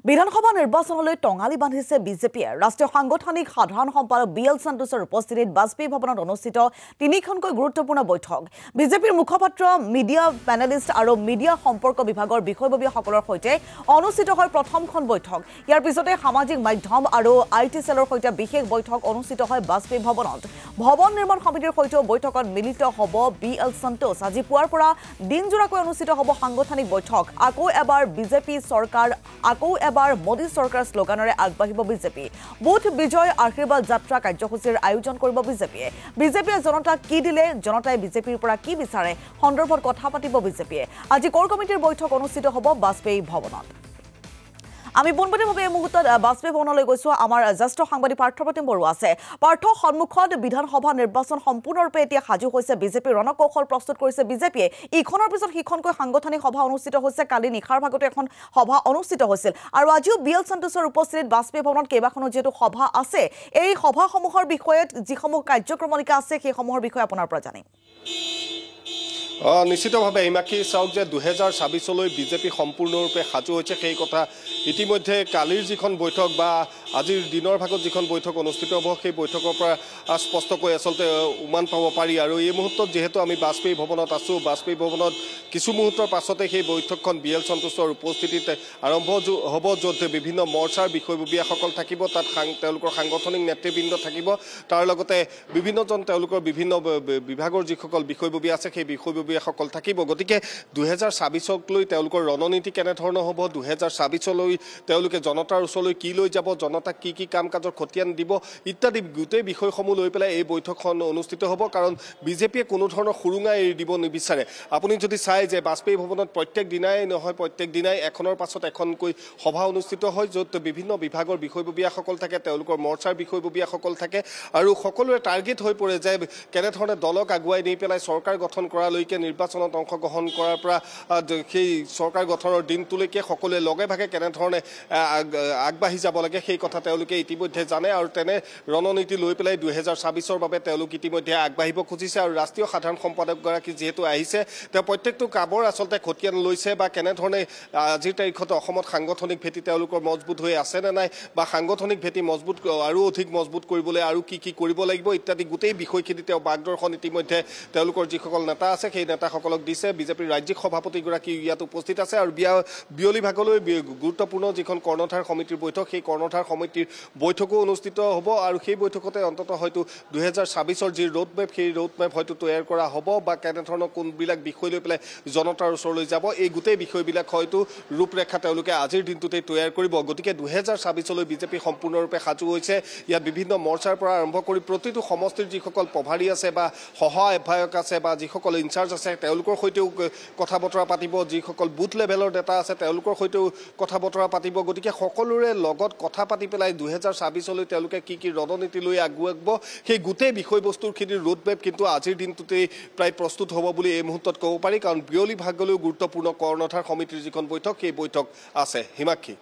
বিধানসভা নিৰ্বাচনলৈ টঙালি বান্ধিছে বিজেপিয়ে ৰাষ্ট্ৰীয় সাংগঠনিক সাধাৰণ সম্পাদক বিএল সন্তোষৰ উপস্থিতিত বাজপেয়ী ভৱনত অনুষ্ঠিত তিনিখনকৈ গুৰুত্বপূৰ্ণ বৈঠক বিজেপিৰ মুখপাত্ৰ মিডিয়া পেনেলিষ্ট আৰু মিডিয়া সম্পৰ্ক বিভাগৰ বিষয়ববীয়াসকলৰ সৈতে অনুষ্ঠিত হয় প্ৰথমখন বৈঠক ইয়াৰ পিছতে সামাজিক মাধ্যম আৰু আইটি সেলৰ সৈতে বিশেষ বৈঠক অনুষ্ঠিত হয় বাজপেয়ী ভৱনত ভৱন নিৰ্মাণ সমিতিৰ সৈতে বৈঠকত মিলিত হ'ব বিএল সন্তোষ আজি পুৱাৰ পৰা দিনজোৰাকৈ অনুষ্ঠিত হ'ব সাংগঠনিক বৈঠক আকৌ এবাৰ বিজেপি চৰকাৰ আকৌ এবাৰ মোদী চৰকাৰ স্লোগানেৰে আগবাঢ়িব বিজেপি বুথ বিজয় আশীৰ্বাদ যাত্ৰা কাৰ্যসূচীৰ আয়োজন কৰিব বিজেপিয়ে জনতাক কি দিলে জনতাই বিজেপিৰ পৰা কি বিচাৰে সন্দৰ্ভত কথা পাতিব বিজেপিয়ে আজি কোৰ কমিটিৰ বৈঠক অনুষ্ঠিত হ'ব বাজপেয়ী ভৱনত আমি পোনপটীয়াভাৱে এই মুহূৰ্তত বাজপেয়ী ভৱনলৈ গৈছো আমাৰ জ্যেষ্ঠ সাংবাদিক পাৰ্থপ্ৰতিম বৰুৱা আছে পাৰ্থ সন্মুখত বিধানসভা নিৰ্বাচন সম্পূৰ্ণৰূপে এতিয়া সাজু হৈছে বিজেপিৰ ৰণকৌশল প্ৰস্তুত কৰিছে বিজেপিয়ে ইখনৰ পিছত সিখনকৈ সাংগঠনিক সভা অনুষ্ঠিত হৈছে কালি নিশাৰ ভাগতে এখন সভা অনুষ্ঠিত হৈছিল আৰু আজিও বিএল সন্তোষৰ উপস্থিতিত বাজপেয়ী ভৱনত কেইবাখনো যেটো সভা আছে এই সভাসমূহৰ বিষয়ে যিসমূহ কাৰ্যক্ৰমণিকা আছে সেই সমূহৰ বিষয়ে আপোনাৰ পৰা জানিম নিশ্চিতভাৱে ইমাকি চাওক যে 2026লৈ বিজেপি সম্পূৰ্ণৰূপে সাজু হৈছে সেই কথা ইতিমধ্যে কালিৰ যিখন বৈঠক বা আজিৰ দিনৰ ভাগত যিখন বৈঠক অনুষ্ঠিত হ'ব সেই বৈঠকৰ পৰা স্পষ্টকৈ আচলতে উমান পাব পাৰি আৰু এই মুহূৰ্তত যেহেতু আমি বাজপেয়ী ভৱনত আছোঁ বাজপেয়ী ভৱনত কিছু মুহূৰ্তৰ পাছতে সেই বৈঠকখন বিএল সন্তোষৰ উপস্থিতিত আৰম্ভ হ'ব য'ত বিভিন্ন মৰ্চাৰ বিষয়ববীয়াসকল থাকিব তাত তেওঁলোকৰ সাংগঠনিক নেতৃবৃন্দ থাকিব তাৰ লগতে বিভিন্নজন তেওঁলোকৰ বিভিন্ন বিভাগৰ যিসকল বিষয়ববীয়া আছে সেই বিষয়ববীয়াসকল থাকিব গতিকে 2026ক লৈ তেওঁলোকৰ ৰণনীতি কেনেধৰণৰ হ'ব 2026লৈ তেওঁলোকে জনতাৰ ওচৰলৈ কি লৈ যাব জনতাক কি কাম কাজৰ খতিয়ান দিব ইত্যাদি গোটেই বিষয়সমূহ লৈ পেলাই এই বৈঠকখন অনুষ্ঠিত হ'ব কাৰণ বিজেপিয়ে কোনো ধৰণৰ সুৰুঙা এৰি দিব নিবিচাৰে আপুনি যদি চাই যে বাজপেয়ী ভৱনত প্ৰত্যেক দিনাই এখনৰ পাছত এখনকৈ সভা অনুষ্ঠিত হয় য'ত বিভিন্ন বিভাগৰ বিষয়ববীয়াসকল থাকে তেওঁলোকৰ মৰ্চাৰ বিষয়ববীয়াসকল থাকে আৰু সকলোৰে টাৰ্গেট হৈ পৰে যে কেনেধৰণে দলক আগুৱাই নি পেলাই চৰকাৰ গঠন কৰালৈকে নিৰ্বাচনত অংশগ্ৰহণ কৰাৰ পৰা সেই চৰকাৰ গঠনৰ দিনটোলৈকে সকলোৱে লগে ভাগে কেনেধৰণে আগবাঢ়ি যাব লাগে সেই কথা তেওঁলোকে ইতিমধ্যে জানে আৰু তেনে ৰণনীতি লৈ পেলাই 2026ৰ বাবে তেওঁলোক ইতিমধ্যে আগবাঢ়িব খুজিছে আৰু ৰাষ্ট্ৰীয় সাধাৰণ সম্পাদকগৰাকী যিহেতু আহিছে তেওঁ প্ৰত্যেকটো কামৰ আচলতে খতিয়ান লৈছে বা কেনেধৰণে আজিৰ তাৰিখত অসমত সাংগঠনিক ভেটি তেওঁলোকৰ মজবুত হৈ আছে নে নাই বা সাংগঠনিক ভেটি মজবুত আৰু অধিক মজবুত কৰিবলৈ আৰু কি কৰিব লাগিব ইত্যাদি গোটেই বিষয়খিনি তেওঁ মাৰ্গদৰ্শন ইতিমধ্যে তেওঁলোকৰ যিসকল নেতা আছে সেই নেতাসকলক দিছে বিজেপিৰ ৰাজ্যিক সভাপতিগৰাকী ইয়াত উপস্থিত আছে আৰু বিয়লি ভাগলৈ গুৰুত্বপূৰ্ণ যিখন কৰ্ণধাৰ সমিতিৰ বৈঠক সেই কৰ্ণধাৰ সমিতিৰ বৈঠকো অনুষ্ঠিত হ'ব আৰু সেই বৈঠকতে অন্ততঃ হয়তো 2026ৰ যি ৰোডমেপ সেই ৰোডমেপ হয়তো তৈয়াৰ কৰা হ'ব বা কেনেধৰণৰ কোনবিলাক বিষয় লৈ পেলাই জনতাৰ ওচৰলৈ যাব এই গোটেই বিষয়বিলাক হয়তো ৰূপৰেখা তেওঁলোকে আজিৰ দিনটোতে তৈয়াৰ কৰিব গতিকে 2026লৈ বিজেপি সম্পূৰ্ণৰূপে সাজু হৈছে ইয়াত বিভিন্ন মৰ্চাৰ পৰা আৰম্ভ কৰি প্ৰতিটো সমষ্টিৰ যিসকল প্ৰভাৰী আছে বা সহায়ক আছে বা যিসকল ইনচাৰ্জ আছে তেওঁলোকৰ সৈতেও কথা বতৰা পাতিব যিসকল বুথ লেভেলৰ নেতা আছে তেওঁলোকৰ সৈতেও কথা বতৰা পাতিব গতিকে সকলোৰে লগত কথা পাতি পেলাই 2026লৈ তেওঁলোকে কি ৰণনীতি লৈ আগুৱাব সেই গোটেই বিষয়বস্তুৰখিনিৰ ৰোডমেপ কিন্তু আজিৰ দিনটোতেই প্ৰায় প্ৰস্তুত হ'ব বুলি এই মুহূৰ্তত ক'ব পাৰি কাৰণ বিয়লি ভাগলৈও গুৰুত্বপূৰ্ণ কৰ্ণধাৰ সমিতিৰ যিখন বৈঠক সেই বৈঠক আছে হিমাক্ষী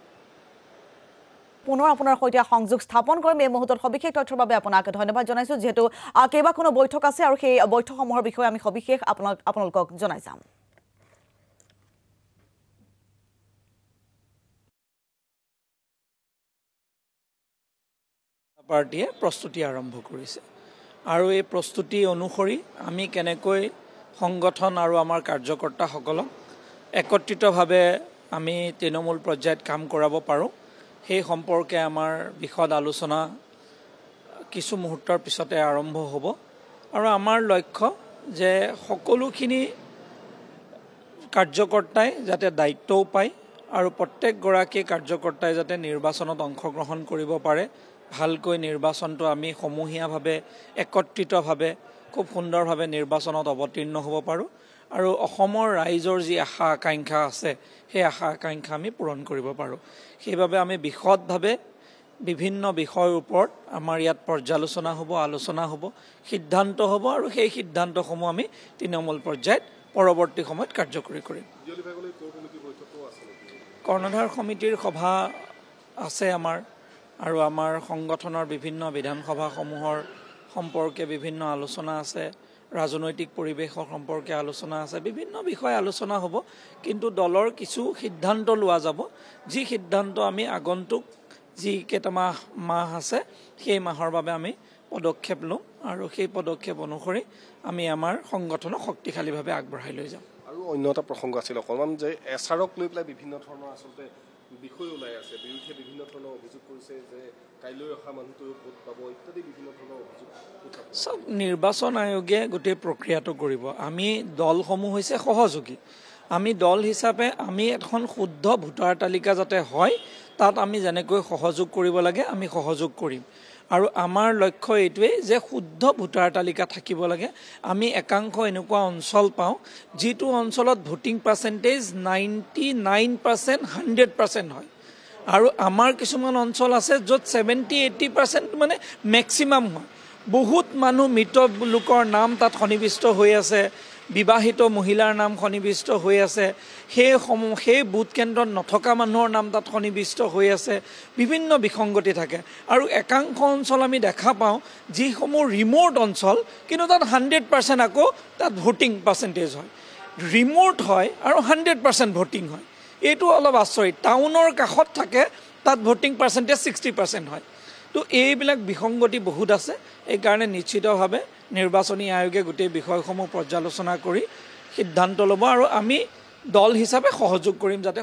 পুনৰ আপোনাৰ সৈতে সংযোগ স্থাপন কৰিম এই মুহূৰ্তত সবিশেষ তথ্যৰ বাবে আপোনাক ধন্যবাদ জনাইছো যেহেতু কেইবাখনো বৈঠক আছে আৰু সেই বৈঠকসমূহৰ বিষয়ে আমি সবিশেষ আপোনালোকক জনাই যাম পাৰ্টিয়ে প্ৰস্তুতি আৰম্ভ কৰিছে আৰু এই প্ৰস্তুতি অনুসৰি আমি কেনেকৈ সংগঠন আৰু আমাৰ কাৰ্যকৰ্তাসকলক একত্ৰিতভাৱে আমি তৃণমূল পৰ্যায়ত কাম কৰাব পাৰোঁ সেই সম্পৰ্কে আমাৰ বিশদ আলোচনা কিছু মুহূৰ্তৰ পিছতে আৰম্ভ হ'ব আৰু আমাৰ লক্ষ্য যে সকলোখিনি কাৰ্যকৰ্তাই যাতে দায়িত্বও পায় আৰু প্ৰত্যেকগৰাকী কাৰ্যকৰ্তাই যাতে নিৰ্বাচনত অংশগ্ৰহণ কৰিব পাৰে ভালকৈ নিৰ্বাচনটো আমি সমূহীয়াভাৱে একত্ৰিতভাৱে খুব সুন্দৰভাৱে নিৰ্বাচনত অৱতীৰ্ণ হ'ব পাৰোঁ আৰু অসমৰ ৰাইজৰ যি আশা আকাংক্ষা আছে সেই আশা আকাংক্ষা আমি পূৰণ কৰিব পাৰোঁ সেইবাবে আমি বিশদভাৱে বিভিন্ন বিষয়ৰ ওপৰত আমাৰ ইয়াত পৰ্যালোচনা হ'ব আলোচনা হ'ব সিদ্ধান্ত হ'ব আৰু সেই সিদ্ধান্তসমূহ আমি তৃণমূল পৰ্যায়ত পৰৱৰ্তী সময়ত কাৰ্যকৰী কৰিম কৰ্ণধাৰ সমিতিৰ সভা আছে আমাৰ আৰু আমাৰ সংগঠনৰ বিভিন্ন বিধানসভাসমূহৰ সম্পৰ্কে বিভিন্ন আলোচনা আছে ৰাজনৈতিক পৰিৱেশৰ সম্পৰ্কে আলোচনা আছে, বিভিন্ন বিষয় আলোচনা হ'ব। কিন্তু দলৰ কিছু সিদ্ধান্ত লোৱা যাব, যি সিদ্ধান্ত আমি আগন্তুক যি কেইটামাহ মাহ আছে সেই মাহৰ বাবে আমি পদক্ষেপ ল'ম আৰু সেই পদক্ষেপ অনুসৰি আমি আমাৰ সংগঠনক শক্তিশালীভাৱে আগবঢ়াই লৈ যাম। আৰু অন্য এটা প্ৰসংগ আছিল অকণমান যে এছআৰক লৈ পেলাই বিভিন্ন ধৰণৰ আচলতে বিষয় ওলাই আছে, বিৰুদ্ধে বিভিন্ন ধৰণৰ অভিযোগ কৰিছে যে কাইলৈ অহা মানুহটোৱে ভোট পাব ইত্যাদি বিভিন্ন ধৰণৰ অভিযোগ। চব নিৰ্বাচন আয়োগে গোটেই প্ৰক্ৰিয়াটো কৰিব। আমি দলসমূহ হৈছে সহযোগী। আমি দল হিচাপে আমি এখন শুদ্ধ ভোটাৰ তালিকা যাতে হয় তাত আমি যেনেকৈ সহযোগ কৰিব লাগে আমি সহযোগ কৰিম। আৰু আমাৰ লক্ষ্য এইটোৱেই যে শুদ্ধ ভোটাৰ তালিকা থাকিব লাগে। আমি একাংশ এনেকুৱা অঞ্চল পাওঁ যিটো অঞ্চলত ভোটিং পাৰ্চেণ্টেজ 99%, 100% হয়। আৰু আমাৰ কিছুমান অঞ্চল আছে য'ত 70-80% মানে মেক্সিমাম হয়। বহুত মানুহ মৃত লোকৰ নাম তাত সন্নিৱিষ্ট হৈ আছে, বিবাহিত মহিলাৰ নাম সন্নিৱিষ্ট হৈ আছে, সেই বুথ কেন্দ্ৰত নথকা মানুহৰ নাম তাত সন্নিৱিষ্ট হৈ আছে, বিভিন্ন বিসংগতি থাকে। আৰু একাংশ অঞ্চল আমি দেখা পাওঁ যিসমূহ ৰিম'ট অঞ্চল, কিন্তু তাত 100% আকৌ তাত ভোটিং পাৰ্চেণ্টেজ হয়। ৰিম'ট হয় আৰু 100% ভোটিং হয়, এইটো অলপ আচৰিত। টাউনৰ কাষত থাকে তাত ভোটিং পাৰ্চেণ্টেজ 60% হয়। তো এইবিলাক বিসংগতি বহুত আছে। এইকাৰণে নিশ্চিতভাৱে নিৰ্বাচনী আয়োগে গোটেই বিষয়সমূহ পৰ্যালোচনা কৰি সিদ্ধান্ত ল'ব আৰু আমি দল হিচাপে সহযোগ কৰিম যাতে